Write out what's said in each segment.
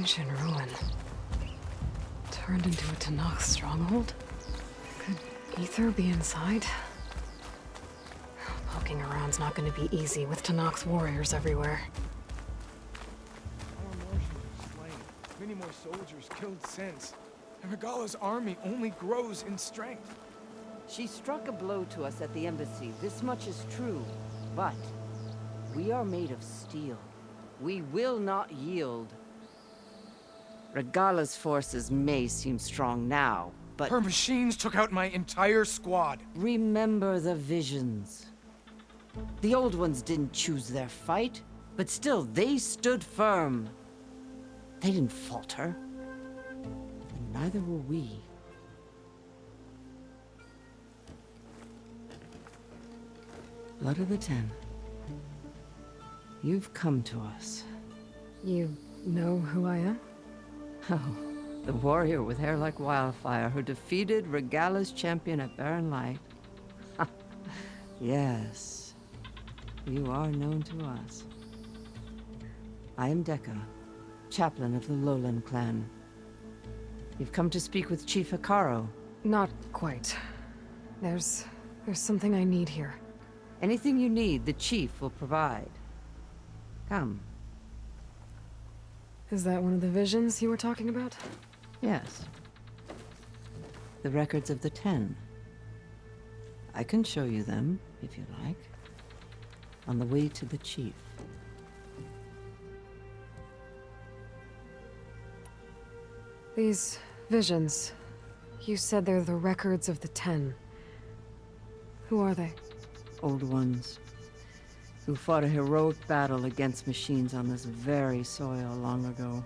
ancient ruin. Turned into a Tanakh stronghold? Could Ether be inside? Poking around's not gonna be easy with Tanakh's warriors everywhere. More Martians were slain. Many more soldiers killed since. And Regala's army only grows in strength. She struck a blow to us at the embassy. This much is true. But we are made of steel. We will not yield. Regala's forces may seem strong now, but... Her machines took out my entire squad. Remember the visions. The old ones didn't choose their fight, but still, they stood firm. They didn't falter. And neither will we. Blood of the Ten. You've come to us. You know who I am? Oh, the warrior with hair like wildfire who defeated Regala's champion at Barren Light. Yes, you are known to us. I am Dekka, chaplain of the Lowland clan. You've come to speak with Chief Hikaru. Not quite. There's something I need here. Anything you need, the chief will provide. Come. Is that one of the visions you were talking about? Yes. The records of the Ten. I can show you them, if you like. On the way to the chief. These visions, you said they're the records of the Ten. Who are they? Old ones. Who fought a heroic battle against machines on this very soil long ago.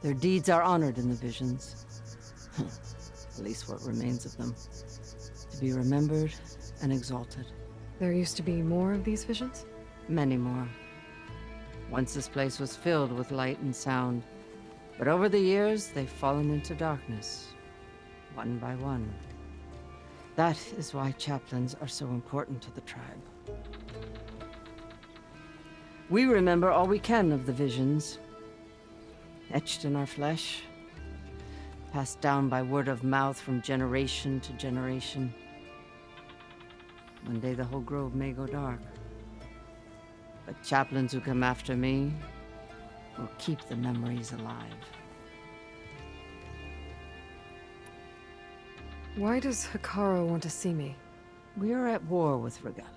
Their deeds are honored in the visions. At least what remains of them. To be remembered and exalted. There used to be more of these visions? Many more. Once this place was filled with light and sound. But over the years, they've fallen into darkness. One by one. That is why chaplains are so important to the tribe. We remember all we can of the visions. Etched in our flesh. Passed down by word of mouth from generation to generation. One day the whole grove may go dark. But chaplains who come after me will keep the memories alive. Why does Hikaru want to see me? We are at war with Regala.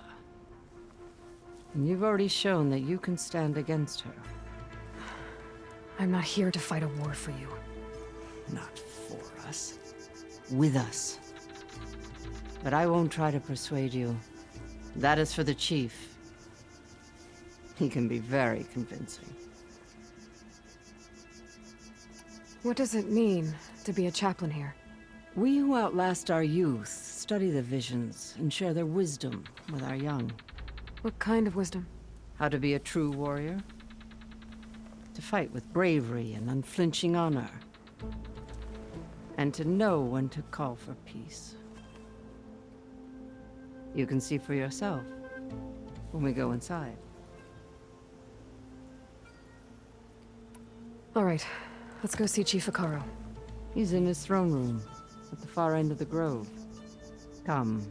And you've already shown that you can stand against her. I'm not here to fight a war for you. Not for us. With us. But I won't try to persuade you. That is for the chief. He can be very convincing. What does it mean to be a chaplain here? We who outlast our youth study the visions and share their wisdom with our young. What kind of wisdom? How to be a true warrior. To fight with bravery and unflinching honor. And to know when to call for peace. You can see for yourself when we go inside. All right, let's go see Chief Hikaru. He's in his throne room at the far end of the grove. Come.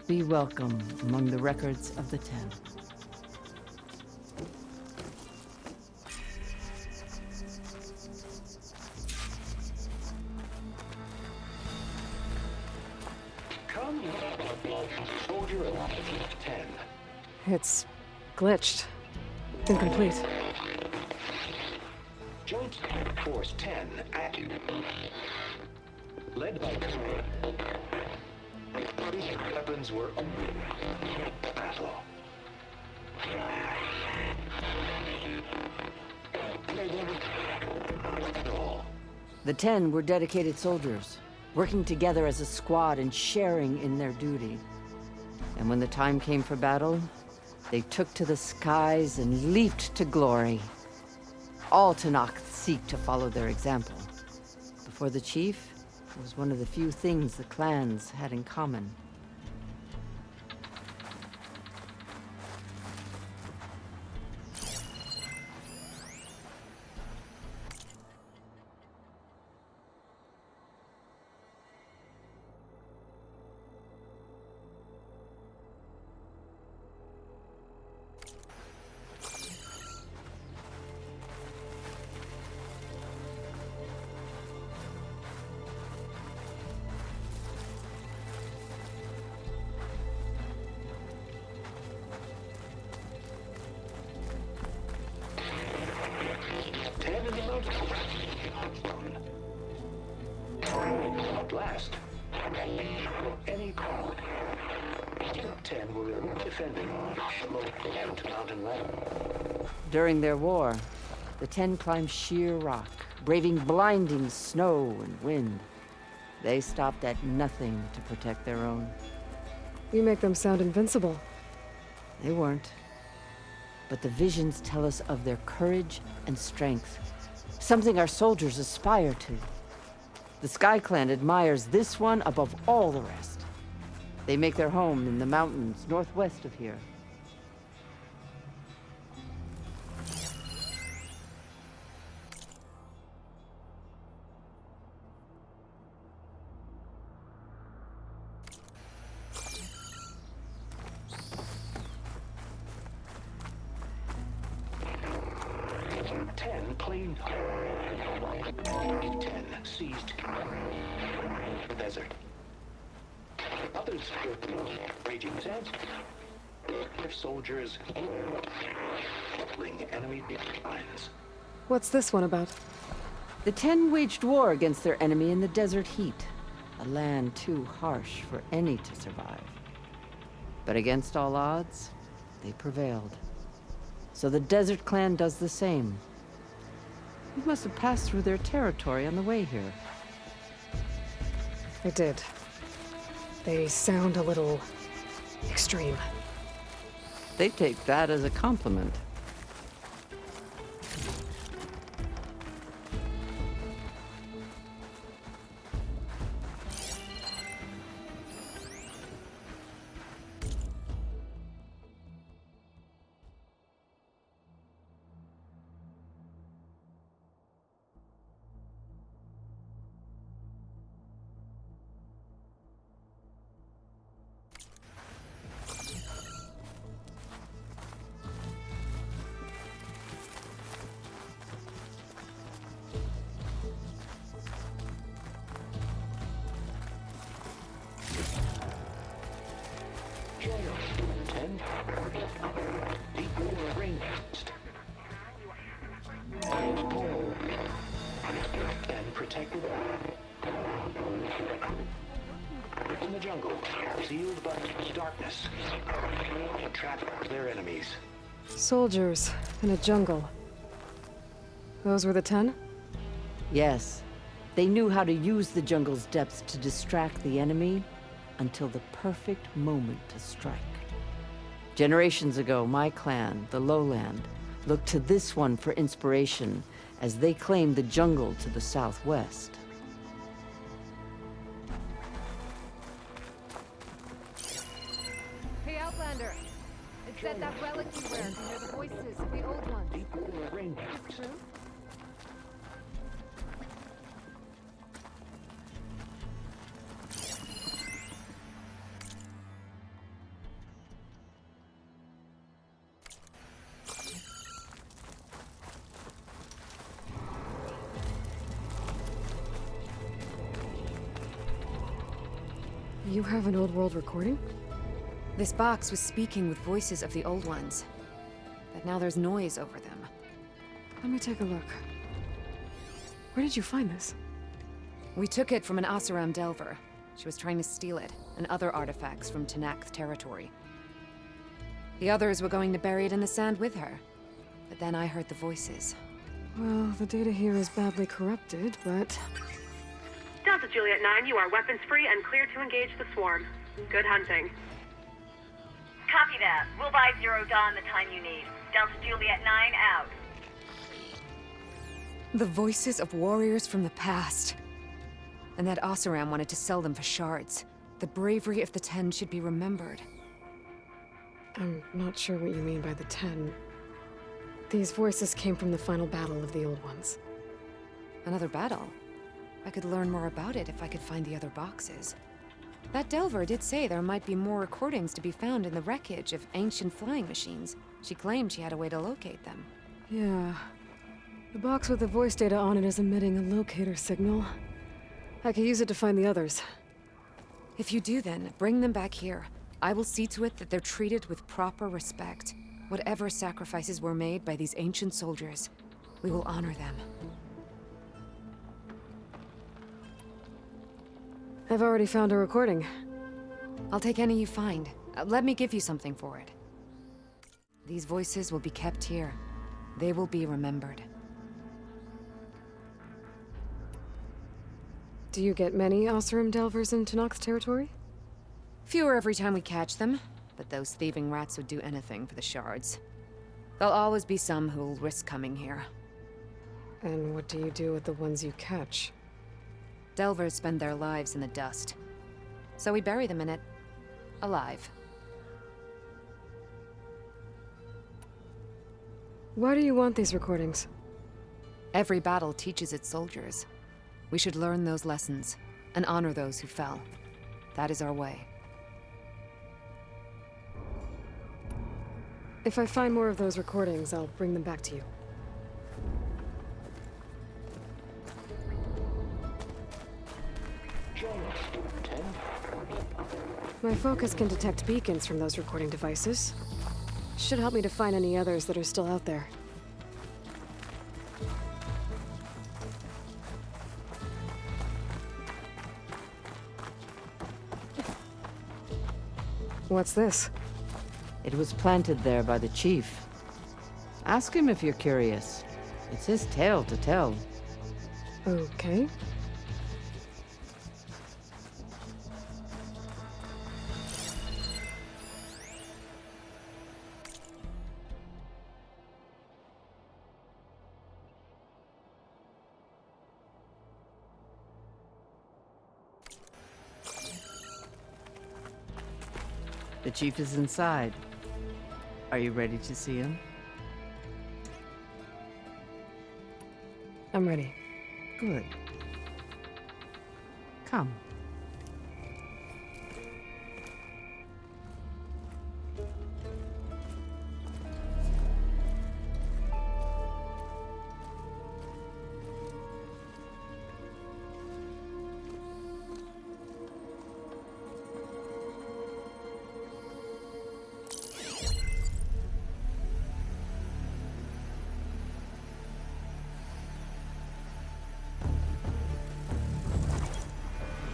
Be welcome among the records of the Ten. Come, soldier alive, 10. It's glitched. Incomplete. Joint Force 10 active. Led by Kura. Weapons were battle. The Ten were dedicated soldiers, working together as a squad and sharing in their duty. And when the time came for battle, they took to the skies and leaped to glory. All Tanakh seek to follow their example. Before the chief, it was one of the few things the clans had in common. defending the mountain wall. During their war, the 10 climbed sheer rock, braving blinding snow and wind. They stopped at nothing to protect their own. You make them sound invincible. They weren't. But the visions tell us of their courage and strength, something our soldiers aspire to. The Sky Clan admires this one above all the rest. They make their home in the mountains northwest of here. Claimed 10 seized the desert. Others raging sands. Their soldiers battling enemy lines. What's this one about? The 10 waged war against their enemy in the desert heat, a land too harsh for any to survive. But against all odds, they prevailed. So the Desert Clan does the same. You must have passed through their territory on the way here. I did. They sound a little extreme. They take that as a compliment. And protected in the jungle, sealed by darkness, and trapped their enemies. Soldiers in a jungle. Those were the 10? Yes, they knew how to use the jungle's depths to distract the enemy until the perfect moment to strike. Generations ago, my clan, the Lowland, looked to this one for inspiration as they claimed the jungle to the southwest. Hey, Outlander. It said that relic you wear. They're the voices of the old ones. True? You have an old world recording? This box was speaking with voices of the old ones. But now there's noise over them. Let me take a look. Where did you find this? We took it from an Oseram Delver. She was trying to steal it, and other artifacts from Tenakth territory. The others were going to bury it in the sand with her. But then I heard the voices. Well, the data here is badly corrupted, but... Delta Juliet 9, you are weapons-free and clear to engage the swarm. Good hunting. Copy that. We'll buy Zero Dawn the time you need. Delta Juliet 9 out. The voices of warriors from the past. And that Oseram wanted to sell them for shards. The bravery of the 10 should be remembered. I'm not sure what you mean by the 10. These voices came from the final battle of the Old Ones. Another battle? I could learn more about it if I could find the other boxes. That Delver did say there might be more recordings to be found in the wreckage of ancient flying machines. She claimed she had a way to locate them. Yeah. The box with the voice data on it is emitting a locator signal. I could use it to find the others. If you do then, bring them back here. I will see to it that they're treated with proper respect. Whatever sacrifices were made by these ancient soldiers, we will honor them. I've already found a recording. I'll take any you find. Let me give you something for it. These voices will be kept here. They will be remembered. Do you get many Oseram Delvers in Tennock's territory? Fewer every time we catch them, but those thieving rats would do anything for the shards. There'll always be some who'll risk coming here. And what do you do with the ones you catch? Delvers spend their lives in the dust. So we bury them in it, alive. Why do you want these recordings? Every battle teaches its soldiers. We should learn those lessons, and honor those who fell. That is our way. If I find more of those recordings, I'll bring them back to you. Join us, Student 10. My focus can detect beacons from those recording devices. Should help me to find any others that are still out there. What's this? It was planted there by the chief. Ask him if you're curious. It's his tale to tell. Okay. The chief is inside. Are you ready to see him? I'm ready. Good. Come.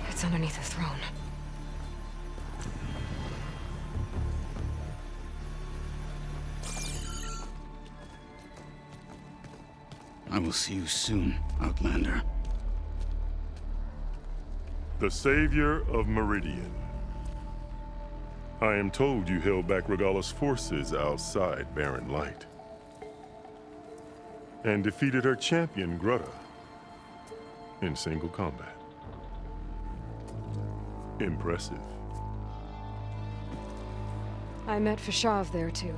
It's underneath the throne. I will see you soon, Outlander. The Savior of Meridian. I am told you held back Regalla's forces outside Barren Light. And defeated her champion, Grutta, in single combat. Impressive. I met Fashav there, too.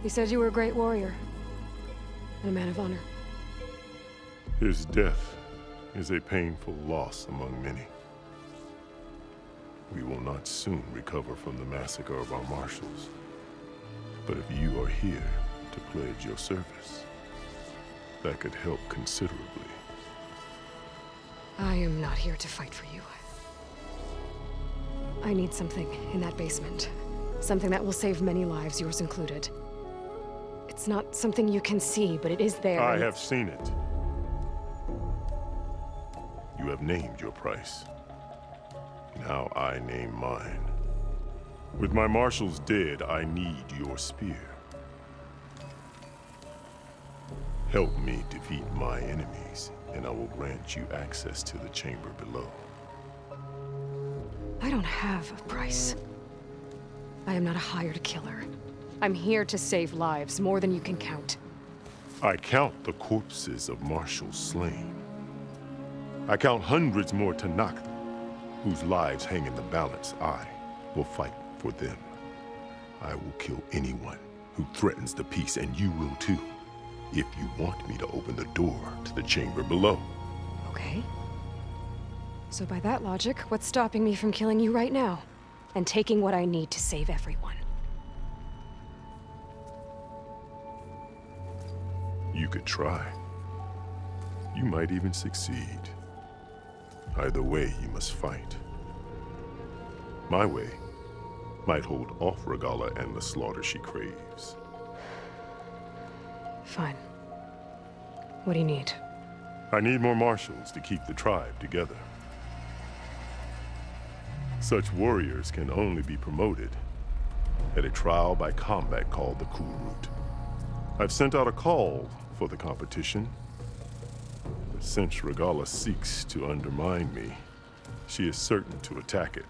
He said you were a great warrior. And a man of honor. His death is a painful loss among many. We will not soon recover from the massacre of our marshals. But if you are here to pledge your service, that could help considerably. I am not here to fight for you. I need something in that basement. Something that will save many lives, yours included. It's not something you can see, but it is there. I have seen it. You have named your price. Now I name mine. With my marshals dead, I need your spear. Help me defeat my enemies, and I will grant you access to the chamber below. I don't have a price. I am not a hired killer. I'm here to save lives, more than you can count. I count the corpses of marshals slain. I count hundreds more Tennock, whose lives hang in the balance. I will fight for them. I will kill anyone who threatens the peace, and you will too, if you want me to open the door to the chamber below. Okay. So by that logic, what's stopping me from killing you right now? And taking what I need to save everyone? You could try. You might even succeed. Either way, you must fight. My way might hold off Regalla and the slaughter she craves. Fine. What do you need? I need more marshals to keep the tribe together. Such warriors can only be promoted at a trial by combat called the Cool Route. I've sent out a call for the competition, but since Regala seeks to undermine me, she is certain to attack it.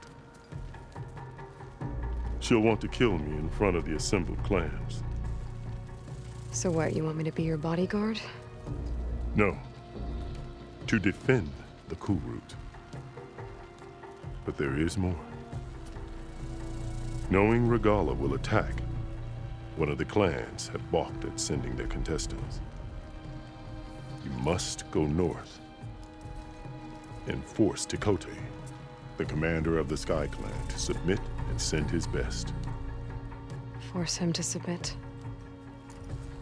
She'll want to kill me in front of the assembled clans. So what, you want me to be your bodyguard? No, to defend the Cool Route. But there is more. Knowing Regala will attack, one of the clans have balked at sending their contestants. You must go north and force Tekote, the commander of the Sky Clan, to submit and send his best. Force him to submit.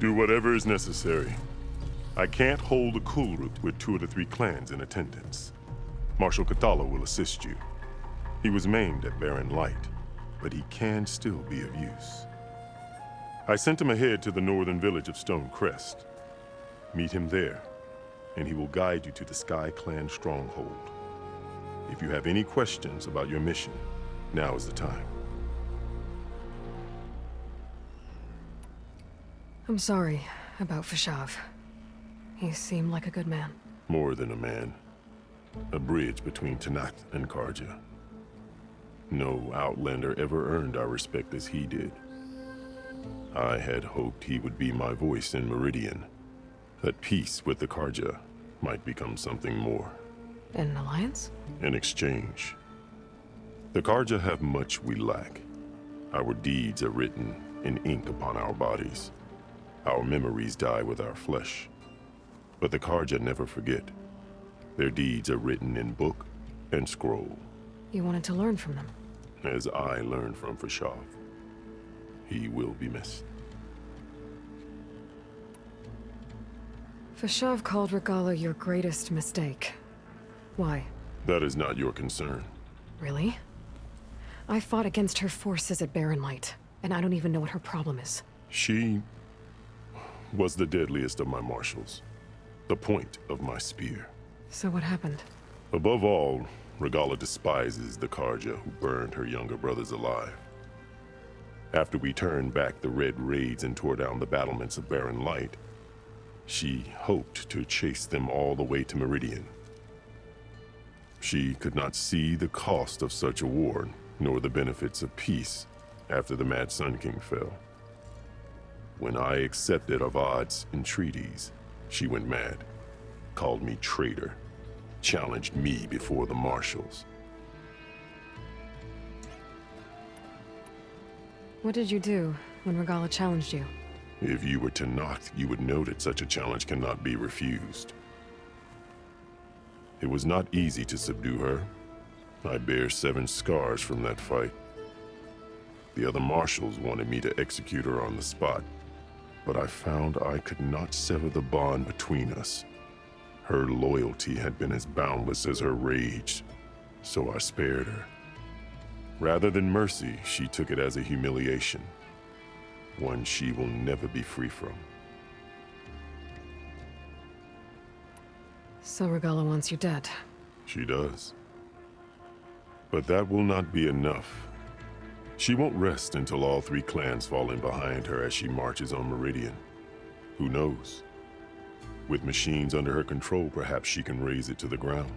Do whatever is necessary. I can't hold the Cool Route with 2 of the 3 clans in attendance. Marshal Kathala will assist you. He was maimed at Barren Light, but he can still be of use. I sent him ahead to the northern village of Stone Crest. Meet him there, and he will guide you to the Sky Clan stronghold. If you have any questions about your mission, now is the time. I'm sorry about Fashav. He seemed like a good man. More than a man. A bridge between Tanakh and Karja. No Outlander ever earned our respect as he did. I had hoped he would be my voice in Meridian, that peace with the Karja might become something more. An alliance? In exchange. The Karja have much we lack. Our deeds are written in ink upon our bodies. Our memories die with our flesh. But the Karja never forget. Their deeds are written in book and scroll. You wanted to learn from them? As I learned from Fashav. He will be missed. Fashav called Regala your greatest mistake. Why? That is not your concern. Really? I fought against her forces at Barren Light, and I don't even know what her problem is. She was the deadliest of my marshals. The point of my spear. So what happened? Above all, Regala despises the Karja who burned her younger brothers alive. After we turned back the red raids and tore down the battlements of Barren Light, she hoped to chase them all the way to Meridian. She could not see the cost of such a war, nor the benefits of peace after the Mad Sun King fell. When I accepted Avad's entreaties, she went mad, called me traitor, challenged me before the marshals. What did you do when Regala challenged you? If you were Tanakh, you would know that such a challenge cannot be refused. It was not easy to subdue her. I bear 7 scars from that fight. The other marshals wanted me to execute her on the spot, but I found I could not sever the bond between us. Her loyalty had been as boundless as her rage, so I spared her. Rather than mercy, she took it as a humiliation, one she will never be free from. So Regala wants you dead. She does. But that will not be enough. She won't rest until all 3 clans fall in behind her as she marches on Meridian. Who knows? With machines under her control, perhaps she can raise it to the ground.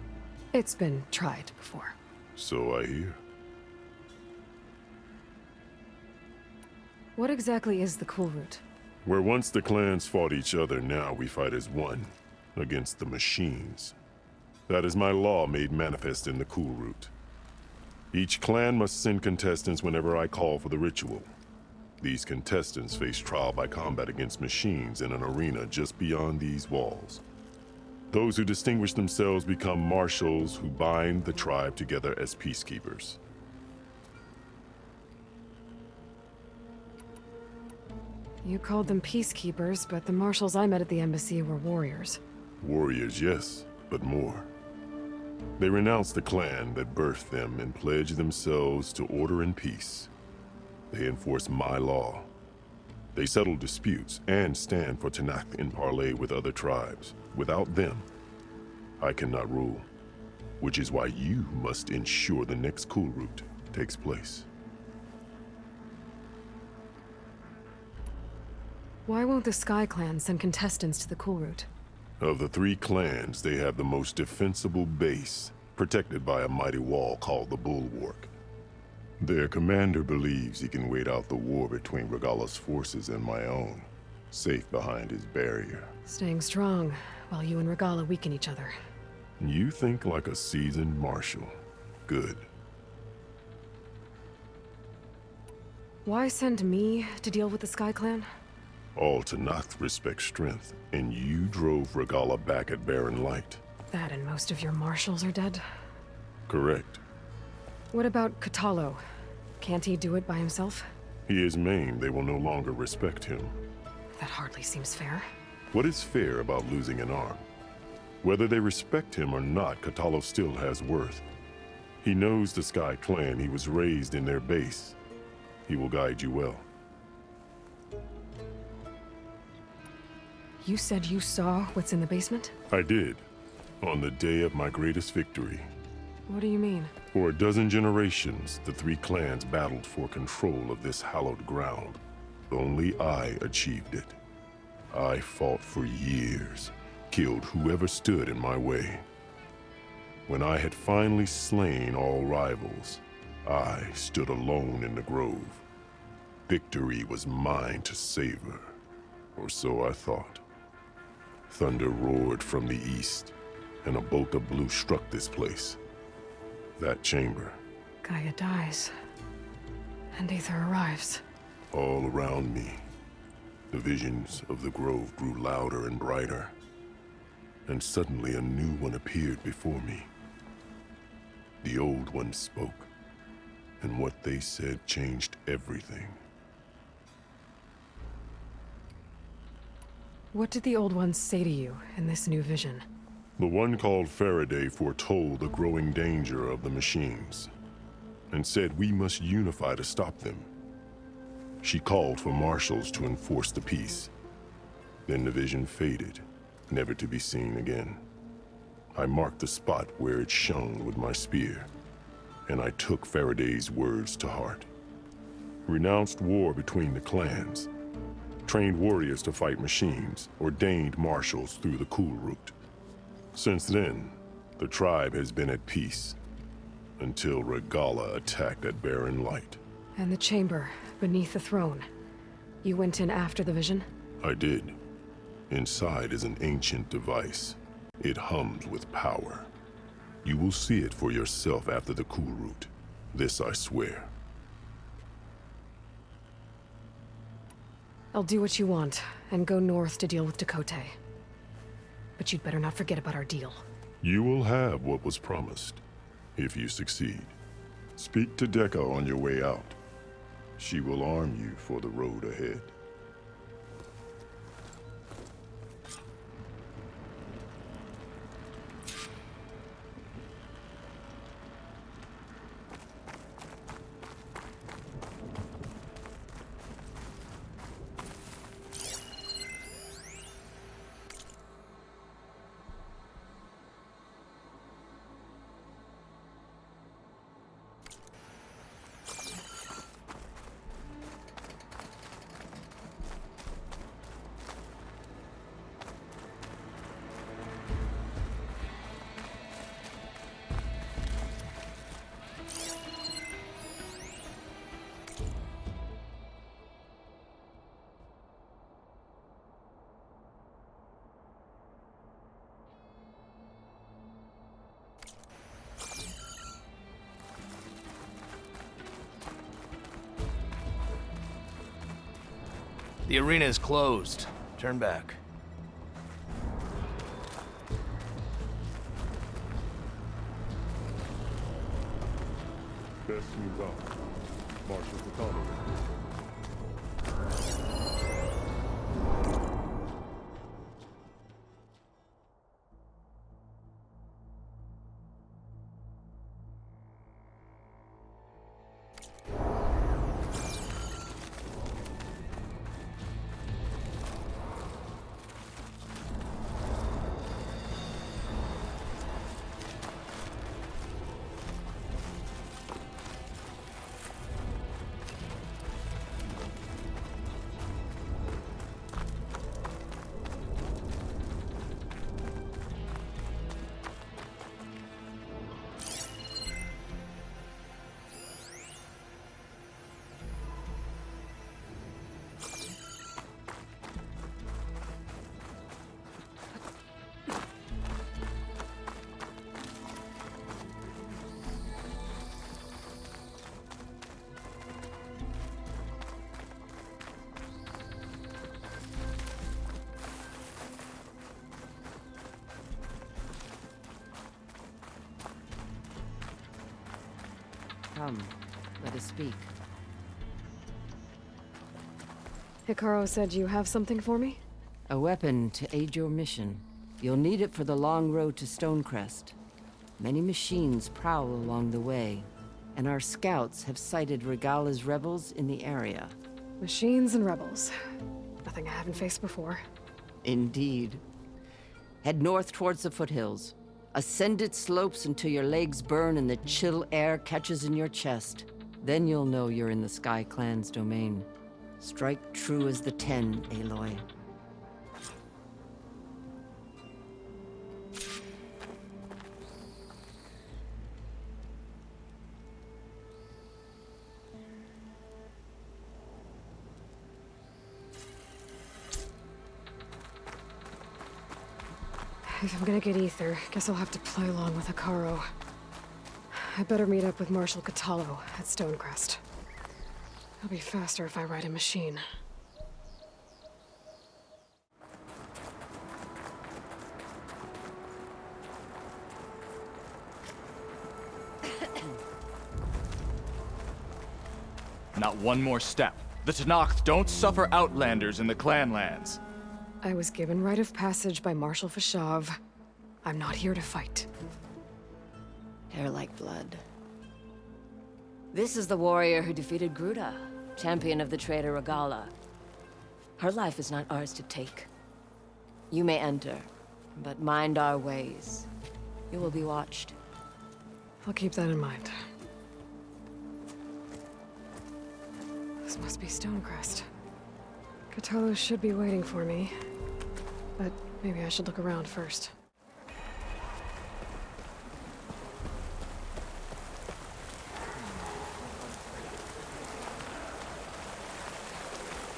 It's been tried before. So I hear. What exactly is the Cool Route? Where once the clans fought each other, now we fight as one, against the machines. That is my law made manifest in the Cool Route. Each clan must send contestants whenever I call for the ritual. These contestants face trial by combat against machines in an arena just beyond these walls. Those who distinguish themselves become marshals who bind the tribe together as peacekeepers. You called them peacekeepers, but the marshals I met at the embassy were warriors. Warriors, yes, but more. They renounce the clan that birthed them and pledge themselves to order and peace. They enforce my law. They settle disputes and stand for Tanakh in parley with other tribes. Without them, I cannot rule. Which is why you must ensure the next Cool Route takes place. Why won't the Sky Clan send contestants to the Cool Route? Of the 3 clans, they have the most defensible base, protected by a mighty wall called the Bulwark. Their commander believes he can wait out the war between Regala's forces and my own, safe behind his barrier. Staying strong, while you and Regala weaken each other. You think like a seasoned marshal. Good. Why send me to deal with the Sky Clan? All Tanakh respect strength, and you drove Regala back at Barren Light. That and most of your marshals are dead? Correct. What about Katalo? Can't he do it by himself? He is maimed. They will no longer respect him. That hardly seems fair. What is fair about losing an arm? Whether they respect him or not, Katalo still has worth. He knows the Sky Clan. He was raised in their base. He will guide you well. You said you saw what's in the basement? I did, on the day of my greatest victory. What do you mean? For a dozen generations, the 3 clans battled for control of this hallowed ground. Only I achieved it. I fought for years, killed whoever stood in my way. When I had finally slain all rivals, I stood alone in the grove. Victory was mine to savor, or so I thought. Thunder roared from the east, and a bolt of blue struck this place. That chamber. Gaia dies. And Aether arrives. All around me, the visions of the grove grew louder and brighter. And suddenly a new one appeared before me. The old one spoke, and what they said changed everything. What did the old ones say to you in this new vision? The one called Faraday foretold the growing danger of the machines, and said we must unify to stop them. She called for marshals to enforce the peace. Then the vision faded, never to be seen again. I marked the spot where it shone with my spear, and I took Faraday's words to heart. Renounced war between the clans, trained warriors to fight machines, ordained marshals through the Cool Route. Since then, the tribe has been at peace, until Regala attacked at Barren Light. And the chamber, beneath the throne. You went in after the vision? I did. Inside is an ancient device. It hums with power. You will see it for yourself after the Cool Route. This I swear. I'll do what you want, and go north to deal with Dakota. But you'd better not forget about our deal. You will have what was promised, if you succeed. Speak to Dekka on your way out. She will arm you for the road ahead. The arena is closed. Turn back. Best move out. Marshal Katalo. Come, let us speak. Hikaru said you have something for me? A weapon to aid your mission. You'll need it for the long road to Stonecrest. Many machines prowl along the way, and our scouts have sighted Regala's rebels in the area. Machines and rebels. Nothing I haven't faced before. Indeed. Head north towards the foothills. Ascend its slopes until your legs burn and the chill air catches in your chest. Then you'll know you're in the Sky Clan's domain. Strike true as the 10, Aloy. If I'm gonna get ether, guess I'll have to play along with Hikaru. I better meet up with Marshal Catallo at Stonecrest. It'll be faster if I ride a machine. Not one more step. The Tenakth don't suffer outlanders in the Clanlands. I was given rite of passage by Marshal Fashav. I'm not here to fight. Hair like blood. This is the warrior who defeated Gruda, champion of the traitor Regala. Her life is not ours to take. You may enter, but mind our ways. You will be watched. I'll keep that in mind. This must be Stonecrest. Catallo should be waiting for me, but maybe I should look around first.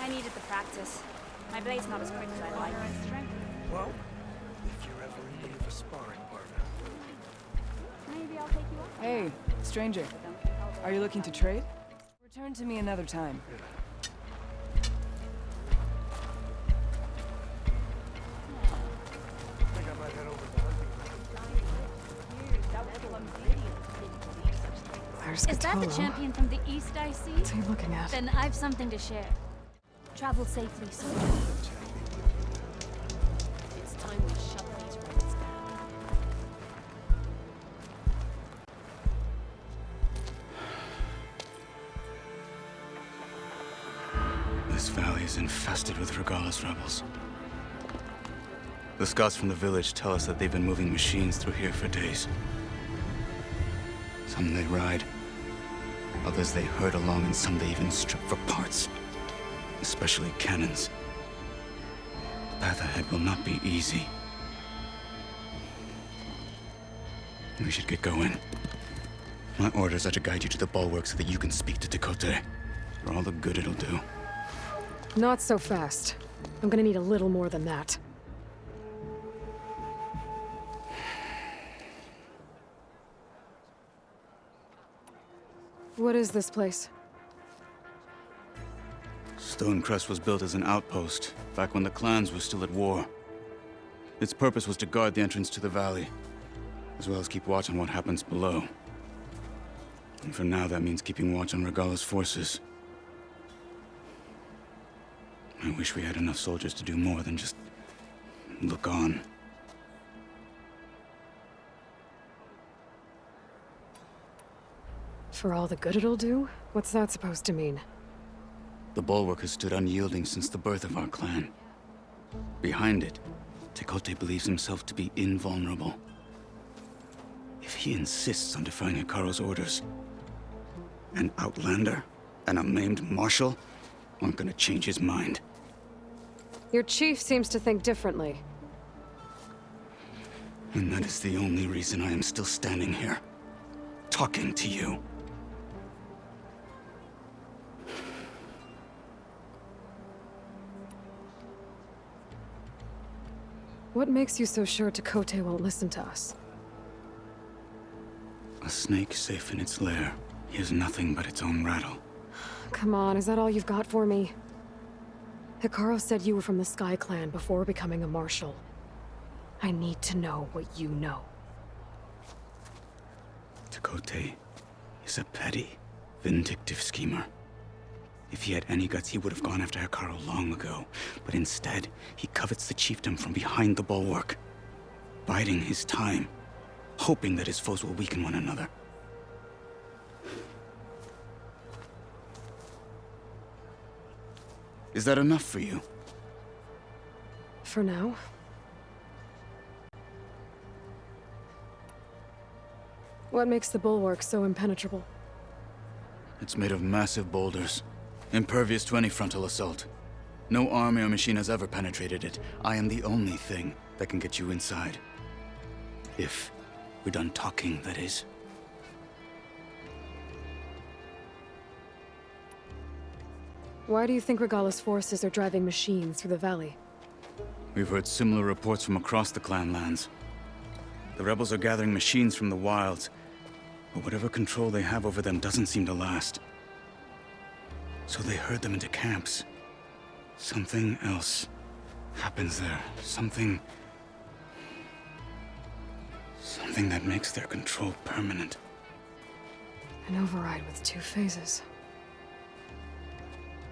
I needed the practice. My blade's not as quick as I like. Well, if you're ever in need of a sparring partner. Maybe I'll take you up. Hey, stranger. Are you looking to trade? Return to me another time. There's Is that the Catallo. champion from the east I see? What's he looking at? Then I've something to share. Travel safely, soldier. It's time we shut these rebels down. This valley is infested with Regala's rebels. The scouts from the village tell us that they've been moving machines through here for days. Some they ride, others they herd along, and some they even strip for parts. Especially cannons. The path ahead will not be easy. We should get going. My orders are to guide you to the bulwark so that you can speak to Tekote. For all the good it'll do. Not so fast. I'm gonna need a little more than that. What is this place? Stonecrest was built as an outpost, back when the clans were still at war. Its purpose was to guard the entrance to the valley, as well as keep watch on what happens below. And for now, that means keeping watch on Regala's forces. I wish we had enough soldiers to do more than just look on. For all the good it'll do? What's that supposed to mean? The bulwark has stood unyielding since the birth of our clan. Behind it, Tekote believes himself to be invulnerable. If he insists on defying Hikaru's orders, an outlander and a maimed marshal aren't gonna change his mind. Your chief seems to think differently. And that is the only reason I am still standing here, talking to you. What makes you so sure Tekote won't listen to us? A snake safe in its lair hears nothing but its own rattle. Come on, is that all you've got for me? Hikaru said you were from the Sky Clan before becoming a marshal. I need to know what you know. Tekote is a petty, Vindictive schemer. If he had any guts, he would have gone after Hikaru long ago. But instead, he covets the chiefdom from behind the bulwark, biding his time, hoping that his foes will weaken one another. Is that enough for you? For now. What makes the bulwark so impenetrable? It's made of massive boulders, impervious to any frontal assault. No army or machine has ever penetrated it. I am the only thing that can get you inside. If we're done talking, that is. Why do you think Regalla's forces are driving machines through the valley? We've heard similar reports from across the clan lands. The rebels are gathering machines from the wilds, but whatever control they have over them doesn't seem to last. So they herd them into camps. Something else happens there. Something that makes their control permanent. An override with 2 phases.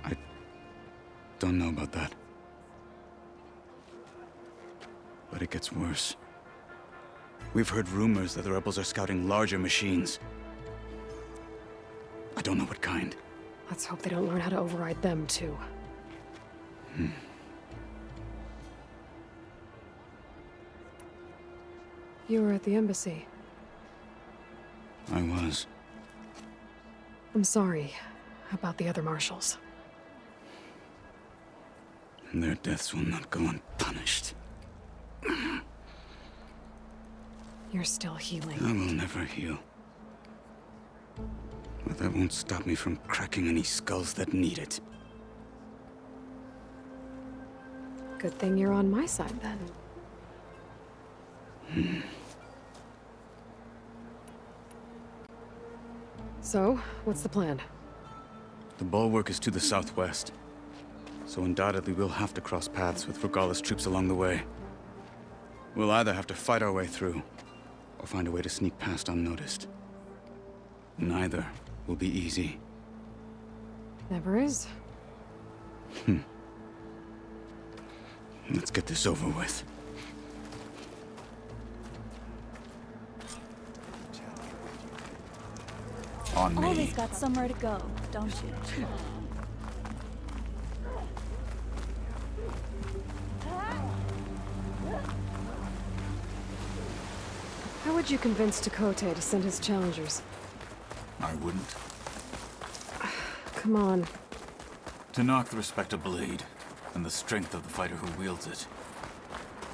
I don't know about that. But it gets worse. We've heard rumors that the rebels are scouting larger machines. I don't know what kind. Let's hope they don't learn how to override them, too. You were at the embassy. I was. I'm sorry about the other marshals. Their deaths will not go unpunished. You're still healing. I will never heal. But that won't stop me from cracking any skulls that need it. Good thing you're on my side, then. So, what's the plan? The bulwark is to the southwest, so undoubtedly we'll have to cross paths with Regalla's troops along the way. We'll either have to fight our way through, or find a way to sneak past unnoticed. Neither will be easy. Never is. Let's get this over with. On me. Always got somewhere to go, don't you? How would you convince Tekote to send his challengers? I wouldn't. Come on. To knock the respect of blade, and the strength of the fighter who wields it.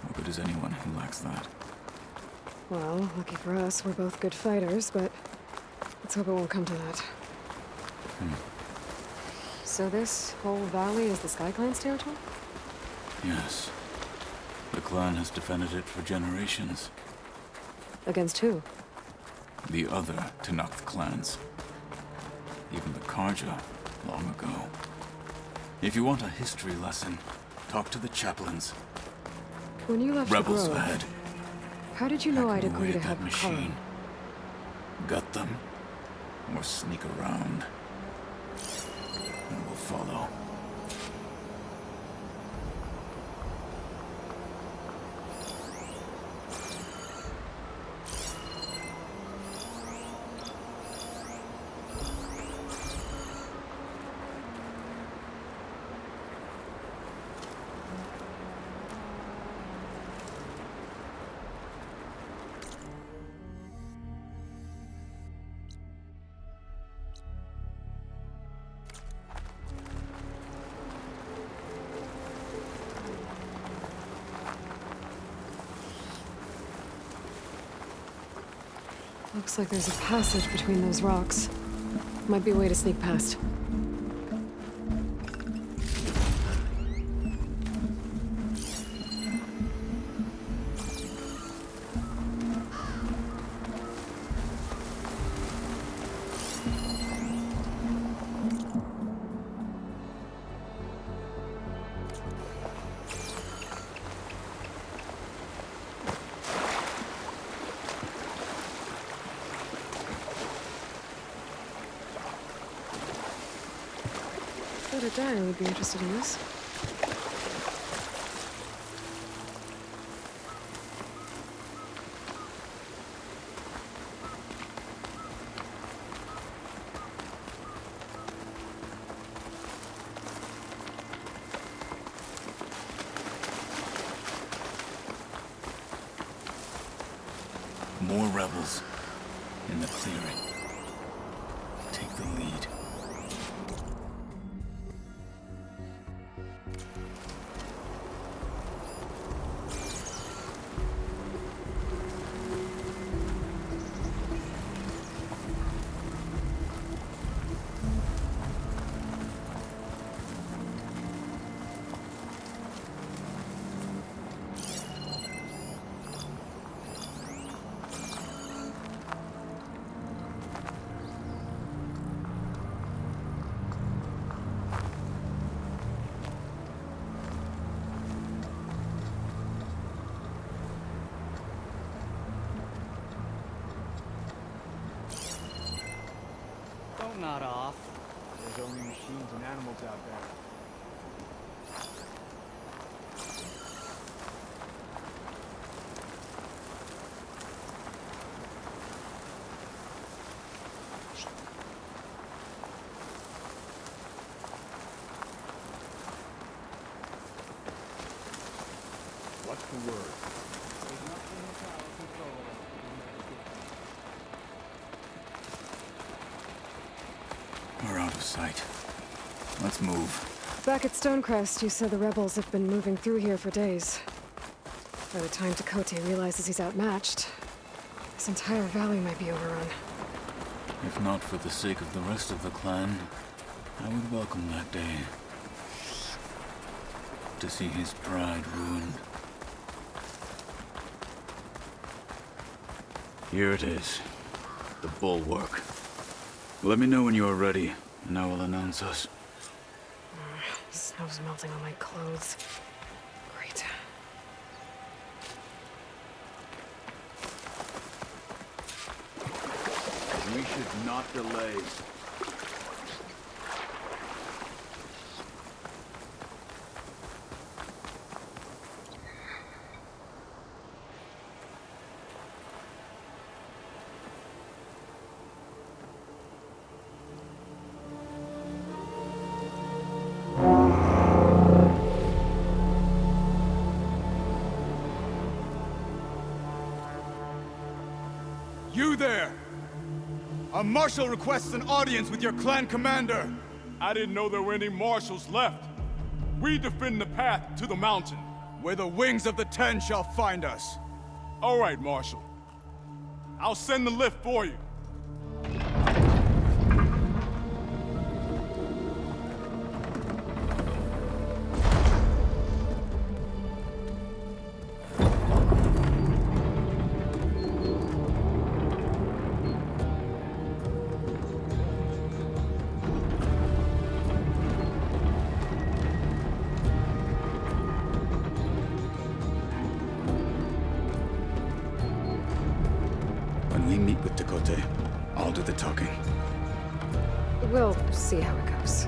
What good is anyone who lacks that? Well, lucky for us, we're both good fighters, but let's hope it won't come to that. So this whole valley is the Sky Clan's territory? Yes. The clan has defended it for generations. Against who? The other Tenakth clans. Even the Karja, long ago. If you want a history lesson, talk to the chaplains. When you left Rebels the Grove, ahead. how did you know I'd Hacking away agree to at have that Hikaru? machine. Gut them, or sneak around. And we'll follow. Looks like there's a passage between those rocks. Might be a way to sneak past. Bet a dime would be interested in this. More rebels in the clearing. Take the lead. Don't nod off. There's only machines and animals out there. What's the word? There's nothing in power control. We're out of sight. Let's move. Back at Stonecrest, you said the rebels have been moving through here for days. By the time Tekote realizes he's outmatched, this entire valley might be overrun. If not for the sake of the rest of the clan, I would welcome that day. To see his pride ruined. Here it is. The bulwark. Let me know when you are ready, and I will announce us. Snow's melting on my clothes. Great. We should not delay. You there! A marshal requests an audience with your clan commander. I didn't know there were any marshals left. We defend the path to the mountain. Where the wings of the Ten shall find us. All right, Marshal. I'll send the lift for you. When we meet with Tekote, I'll do the talking. We'll see how it goes.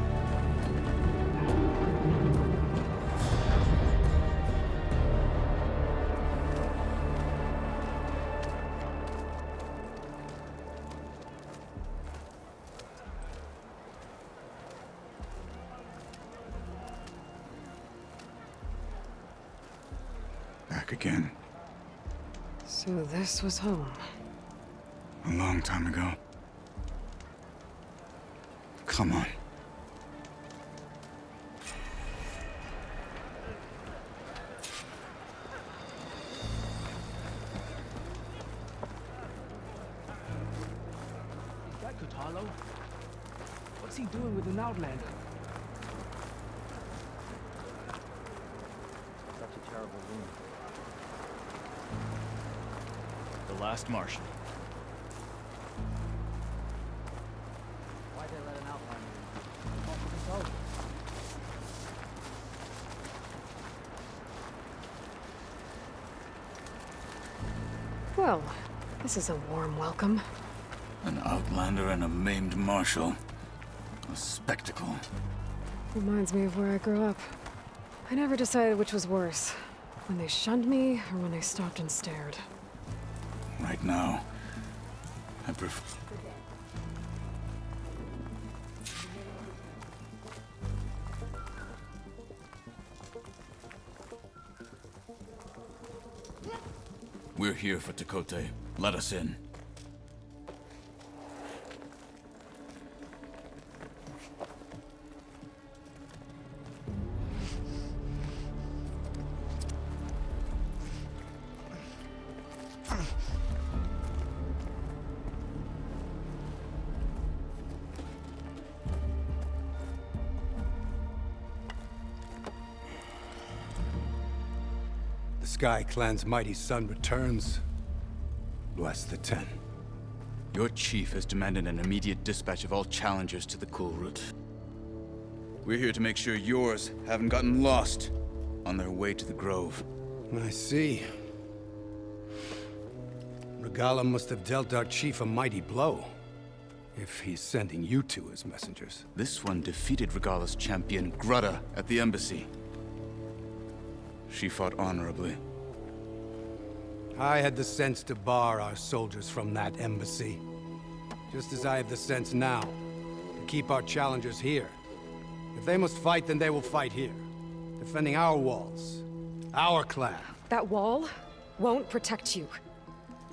Back again. So this was home. A long time ago. Come on. Is that Kutalo? What's he doing with an Outlander? Such a terrible wound. The last Martian. Why'd they let an Outlander in? All for the soldiers. Well, this is a warm welcome. An outlander and a maimed marshal. A spectacle. Reminds me of where I grew up. I never decided which was worse, when they shunned me or when they stopped and stared. Right now, I prefer... We're here for Tekote. Let us in. The Sky Clan's mighty son returns. Bless the Ten. Your chief has demanded an immediate dispatch of all challengers to the cool route. We're here to make sure yours haven't gotten lost on their way to the Grove. I see. Regala must have dealt our chief a mighty blow, if he's sending you two as messengers. This one defeated Regala's champion, Grudda, at the embassy. She fought honorably. I had the sense to bar our soldiers from that embassy. Just as I have the sense now to keep our challengers here. If they must fight, then they will fight here. Defending our walls. Our clan. That wall won't protect you.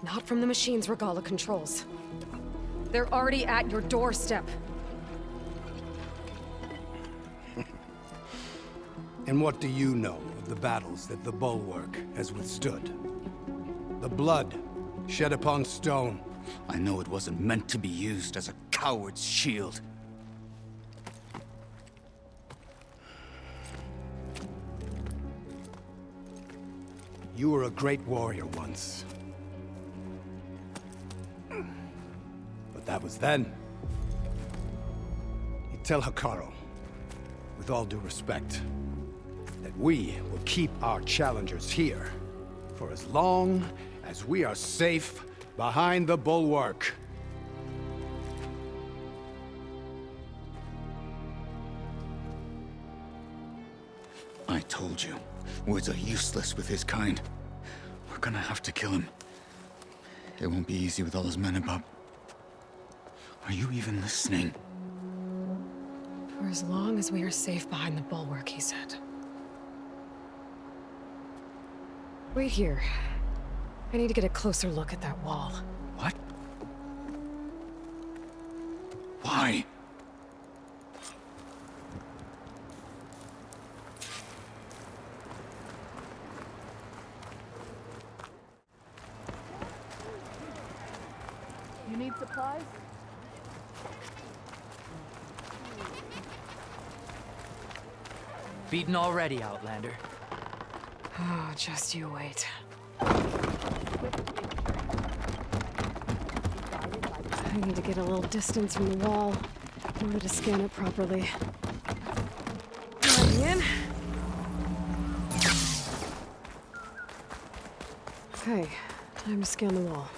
Not from the machines Regala controls. They're already at your doorstep. And what do you know of the battles that the Bulwark has withstood? The blood shed upon stone. I know it wasn't meant to be used as a coward's shield. You were a great warrior once. But that was then. You tell Hikaru, with all due respect, that we will keep our challengers here for as long as we are safe behind the Bulwark. I told you, words are useless with his kind. We're gonna have to kill him. It won't be easy with all his men about. Are you even listening? For as long as we are safe behind the Bulwark, he said. Wait here. I need to get a closer look at that wall. What? Why? You need supplies? Beaten already, Outlander. Oh, just you wait. I need to get a little distance from the wall in order to scan it properly. Letting in. Okay, time to scan the wall.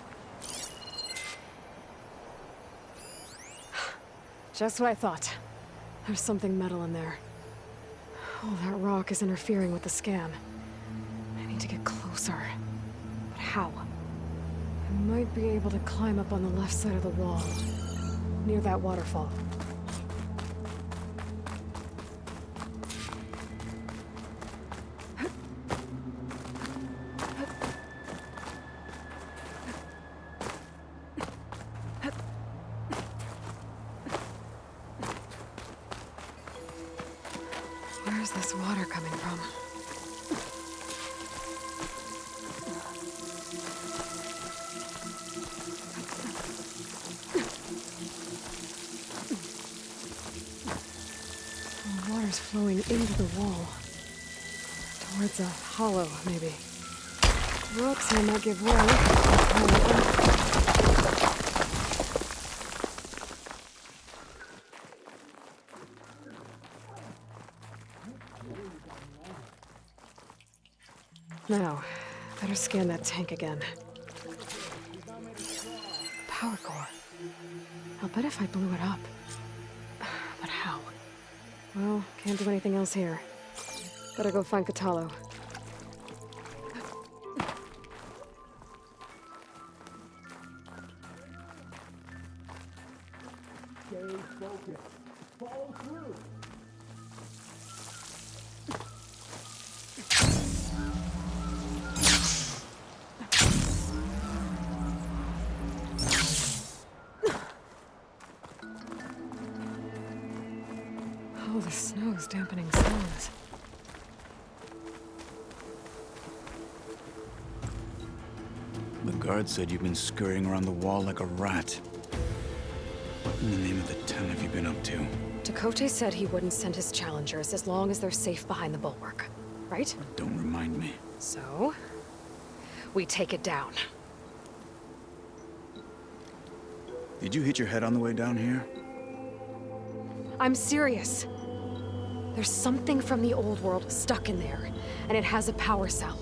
Just what I thought. There's something metal in there. Oh, that rock is interfering with the scan. I need to get closer. But how? I might be able to climb up on the left side of the wall, near that waterfall. Where's this water coming from? The water's flowing into the wall. Towards a hollow, maybe. Rocks may not give way. Now, better scan that tank again. Power core. I'll bet if I blew it up. But how? Well, can't do anything else here. Better go find Katalo. Stay focused. Follow through. Oh, the snow's dampening sounds. The guard said you've been scurrying around the wall like a rat. What in the name of the Ten have you been up to? Chakotay said he wouldn't send his challengers as long as they're safe behind the bulwark, right? Don't remind me. So, we take it down. Did you hit your head on the way down here? I'm serious. There's something from the old world stuck in there, and it has a power cell.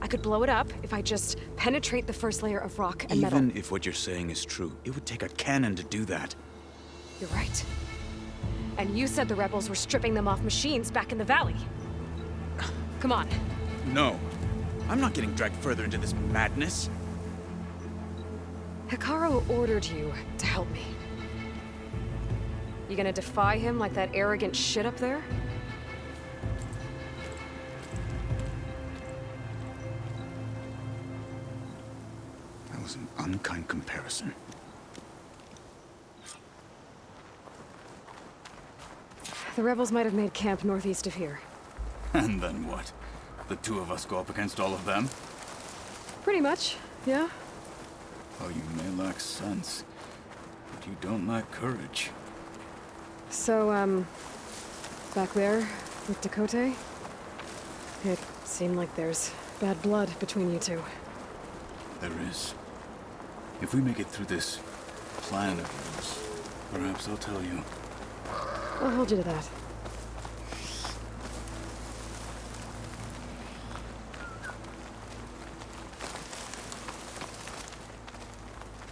I could blow it up if I just penetrate the first layer of rock and metal. Even if what you're saying is true, it would take a cannon to do that. You're right. And you said the rebels were stripping them off machines back in the valley. Come on. No. I'm not getting dragged further into this madness. Hikaru ordered you to help me. You gonna defy him like that arrogant shit up there? That was an unkind comparison. The rebels might have made camp northeast of here. And then what? The two of us go up against all of them? Pretty much, yeah. Oh, you may lack sense, but you don't lack courage. So, back there with Chakotay, it seemed like there's bad blood between you two. There is. If we make it through this plan of yours, perhaps I'll tell you. I'll hold you to that.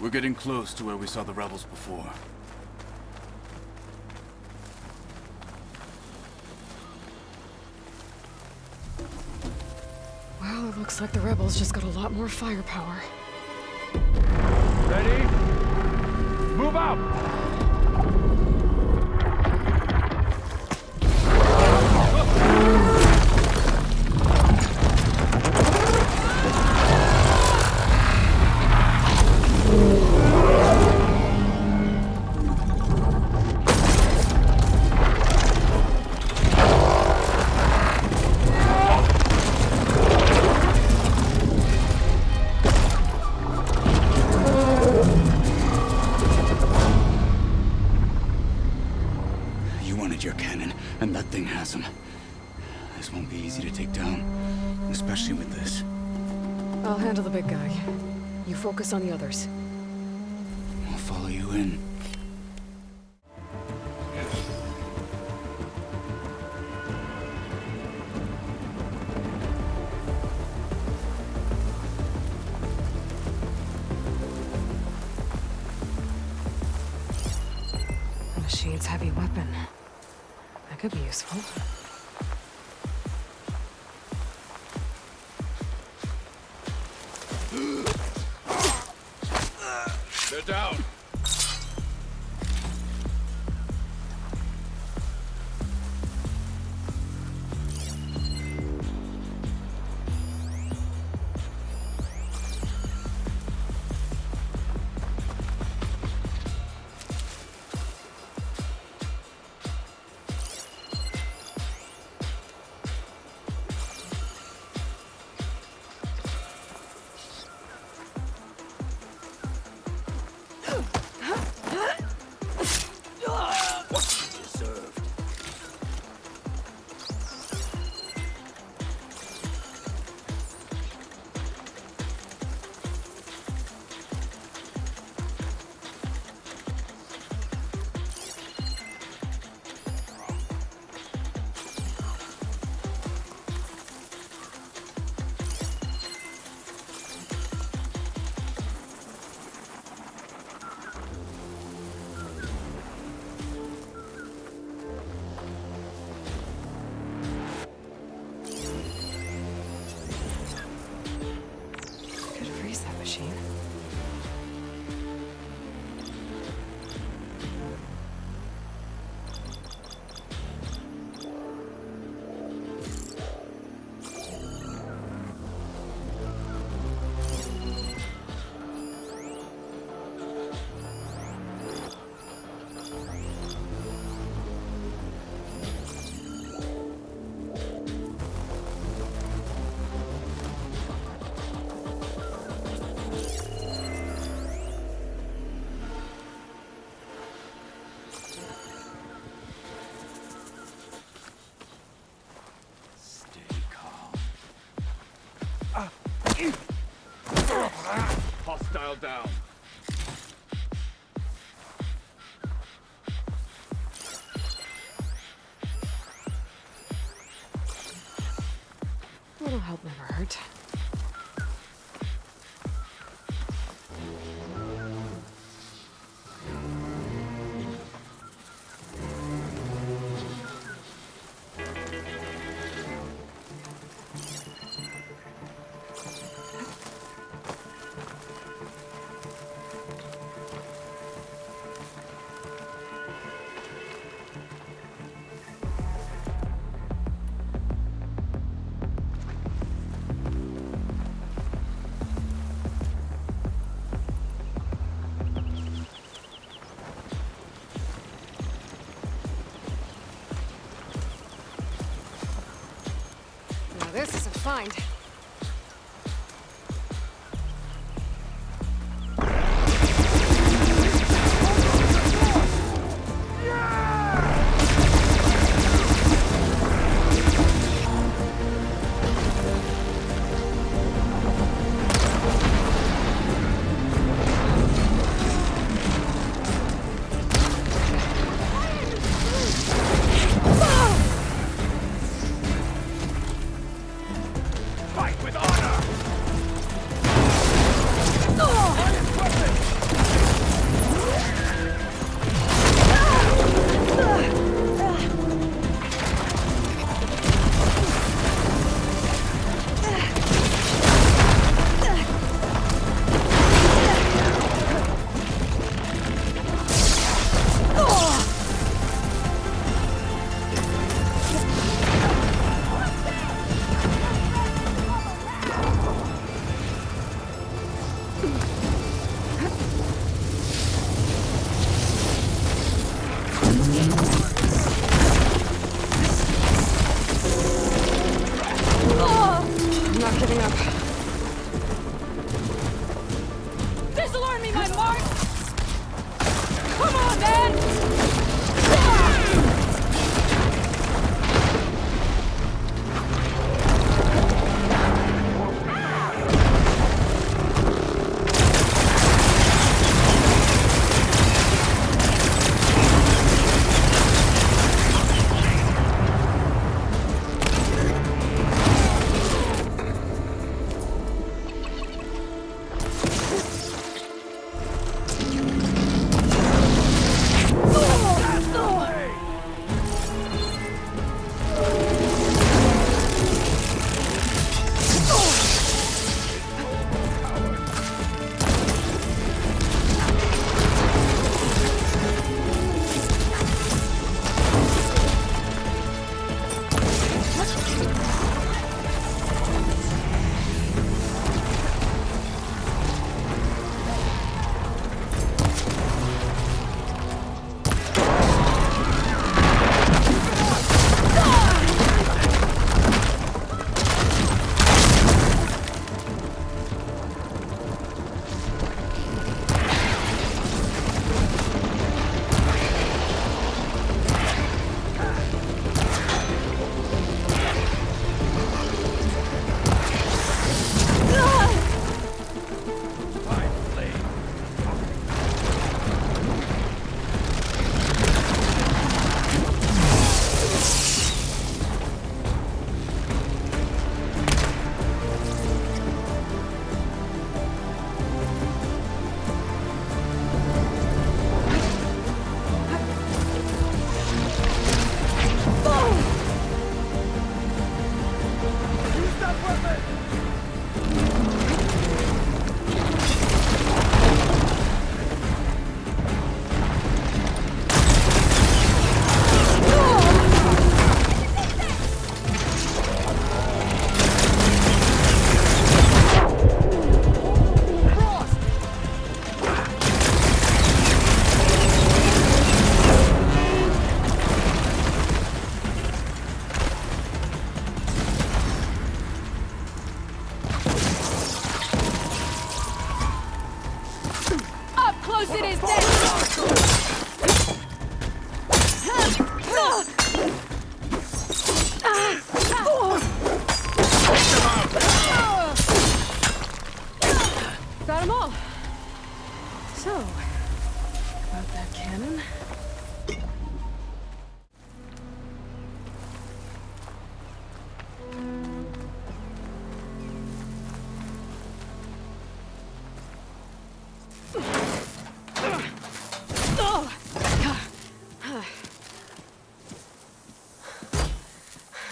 We're getting close to where we saw the rebels before. Well, it looks like the rebels just got a lot more firepower. Ready? Move out! Your cannon, and that thing has him. This won't be easy to take down, especially with this. I'll handle the big guy. You focus on the others. I'll follow you in. The machine's heavy weapon. That could be useful. They're down. Hostile down. A little help never hurt. Now this is a find.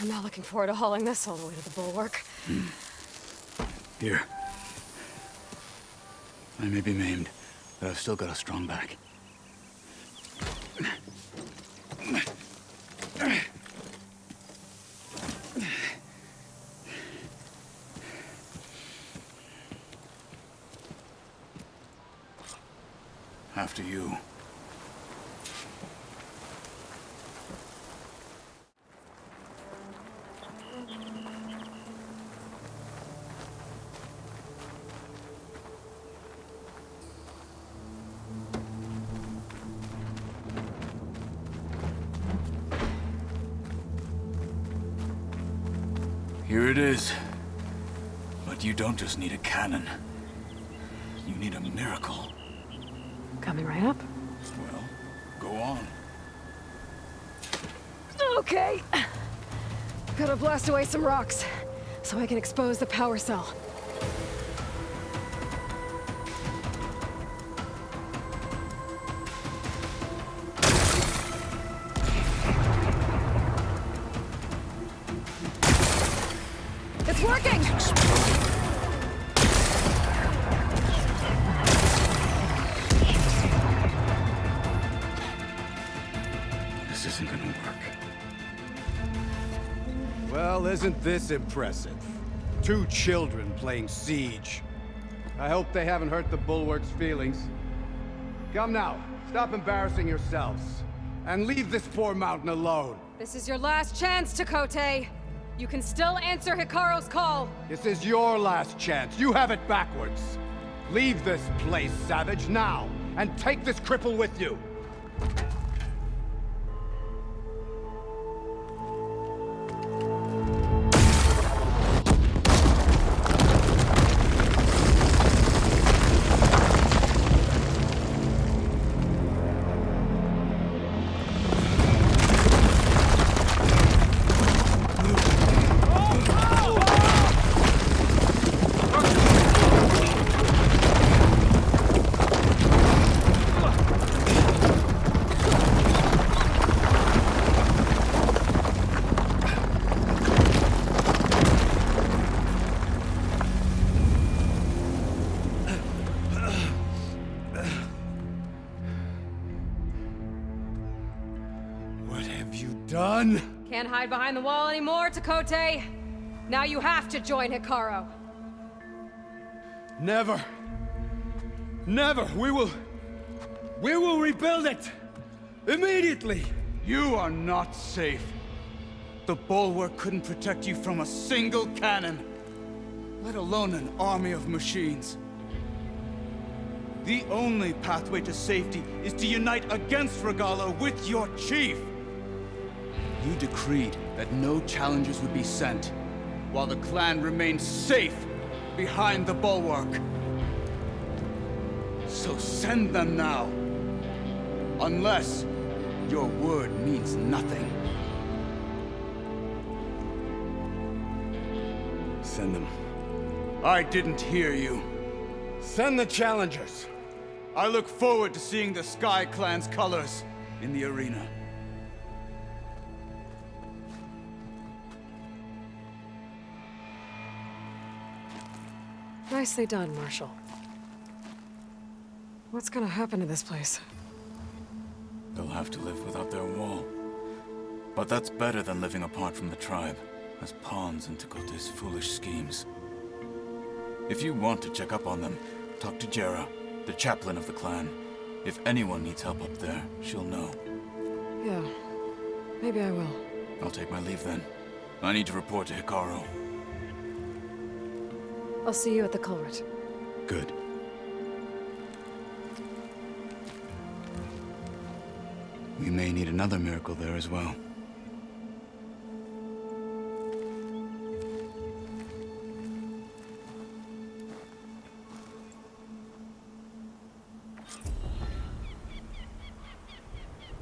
I'm not looking forward to hauling this all the way to the bulwark. Here. I may be maimed, but I've still got a strong back. After you. Here it is. But you don't just need a cannon. You need a miracle. Coming right up. Well, go on. Okay. Gotta blast away some rocks, so I can expose the power cell. It's working! This isn't gonna work. Well, isn't this impressive? 2 children playing siege. I hope they haven't hurt the bulwark's feelings. Come now, stop embarrassing yourselves. And leave this poor mountain alone. This is your last chance, Chakotay. You can still answer Hikaru's call. This is your last chance. You have it backwards. Leave this place, Savage, now. And take this cripple with you. Done? Can't hide behind the wall anymore, Chakotay. Now you have to join Hikaru. Never. Never. We will rebuild it. Immediately. You are not safe. The bulwark couldn't protect you from a single cannon, let alone an army of machines. The only pathway to safety is to unite against Regala with your chief. You decreed that no challengers would be sent, while the clan remained safe behind the bulwark. So send them now. Unless your word means nothing. Send them. I didn't hear you. Send the challengers. I look forward to seeing the Sky Clan's colors in the arena. Nicely done, Marshal. What's gonna happen to this place? They'll have to live without their wall. But that's better than living apart from the tribe, as pawns in Chakotay's foolish schemes. If you want to check up on them, talk to Jera, the chaplain of the clan. If anyone needs help up there, she'll know. Yeah, maybe I will. I'll take my leave then. I need to report to Hikaru. I'll see you at the culvert. Good. We may need another miracle there as well.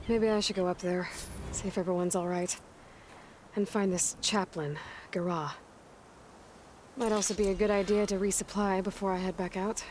Maybe I should go up there, see if everyone's all right. And find this chaplain, Gara. Might also be a good idea to resupply before I head back out.